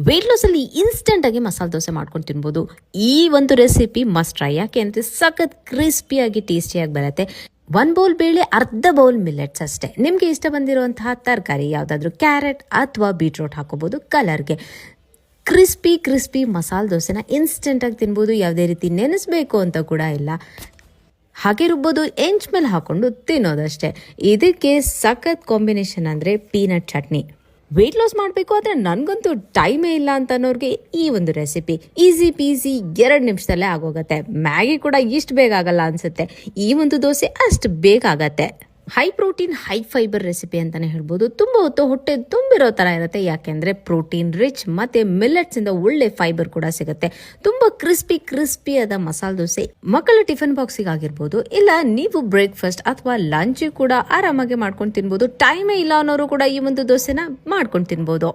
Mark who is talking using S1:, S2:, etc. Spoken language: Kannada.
S1: ವೆಯ್ಟ್ ಲಾಸಲ್ಲಿ ಇನ್ಸ್ಟೆಂಟಾಗಿ ಮಸಾಲೆ ದೋಸೆ ಮಾಡ್ಕೊಂಡು ತಿನ್ಬೋದು. ಈ ಒಂದು ರೆಸಿಪಿ ಮಸ್ಟ್ ಟ್ರೈ. ಯಾಕೆ ಅಂದರೆ ಸಖತ್ ಕ್ರಿಸ್ಪಿಯಾಗಿ ಟೇಸ್ಟಿಯಾಗಿ ಬರುತ್ತೆ. 1 ಬೌಲ್ ಬೇಳೆ, ಅರ್ಧ ಬೌಲ್ ಮಿಲ್ಲೆಟ್ಸ್ ಅಷ್ಟೇ. ನಿಮಗೆ ಇಷ್ಟ ಬಂದಿರುವಂತಹ ತರಕಾರಿ ಯಾವುದಾದ್ರೂ ಕ್ಯಾರೆಟ್ ಅಥವಾ ಬೀಟ್ರೋಟ್ ಹಾಕೋಬೋದು ಕಲರ್ಗೆ. ಕ್ರಿಸ್ಪಿ ಮಸಾಲೆ ದೋಸೆನ ಇನ್ಸ್ಟೆಂಟಾಗಿ ತಿನ್ಬೋದು. ಯಾವುದೇ ರೀತಿ ನೆನೆಸ್ಬೇಕು ಅಂತ ಕೂಡ ಇಲ್ಲ. ಹಾಗೆ ರುಬ್ಬೋದು, ಎಂಚ್ ಮೇಲೆ ಹಾಕೊಂಡು ತಿನ್ನೋದಷ್ಟೇ. ಇದಕ್ಕೆ ಸಖತ್ ಕಾಂಬಿನೇಷನ್ ಅಂದರೆ ಪೀನಟ್ ಚಟ್ನಿ. ವೆಯ್ಟ್ ಲಾಸ್ ಮಾಡಬೇಕು ಆದರೆ ನನಗಂತೂ ಟೈಮೇ ಇಲ್ಲ ಅಂತ ಅನ್ನೋರಿಗೆ ಈ ಒಂದು ರೆಸಿಪಿ ಈಸಿ ಪೀಸಿ 2 ನಿಮಿಷದಲ್ಲೇ ಆಗೋಗುತ್ತೆ. ಮ್ಯಾಗಿ ಕೂಡ ಇಷ್ಟು ಬೇಗ ಆಗಲ್ಲ ಅನಿಸುತ್ತೆ. ಈ ಒಂದು ದೋಸೆ ಅಷ್ಟು ಬೇಗ ಆಗತ್ತೆ. High protein high fibre recipe ಅಂತಲೇ ಹೇಳ್ಬೋದು. ತುಂಬ ಹೊತ್ತು ಹೊಟ್ಟೆ ತುಂಬಿರೋ ಥರ ಇರುತ್ತೆ. ಯಾಕೆಂದರೆ ಪ್ರೋಟೀನ್ ರಿಚ್ ಮತ್ತು ಮಿಲ್ಲೆಟ್ಸಿಂದ ಒಳ್ಳೆ ಫೈಬರ್ ಕೂಡ ಸಿಗುತ್ತೆ. ತುಂಬ ಕ್ರಿಸ್ಪಿಯಾದ ಮಸಾಲೆ ದೋಸೆ ಮಕ್ಕಳ ಟಿಫಿನ್ ಬಾಕ್ಸಿಗೆ ಆಗಿರ್ಬೋದು, ಇಲ್ಲ ನೀವು ಬ್ರೇಕ್ಫಾಸ್ಟ್ ಅಥವಾ ಲಂಚ್ ಕೂಡ ಆರಾಮಾಗಿ ಮಾಡ್ಕೊಂಡು ತಿನ್ಬೋದು. ಟೈಮೇ ಇಲ್ಲ ಅನ್ನೋರು ಕೂಡ ಈ ಒಂದು ದೋಸೆನ ಮಾಡ್ಕೊಂಡು ತಿನ್ಬೋದು.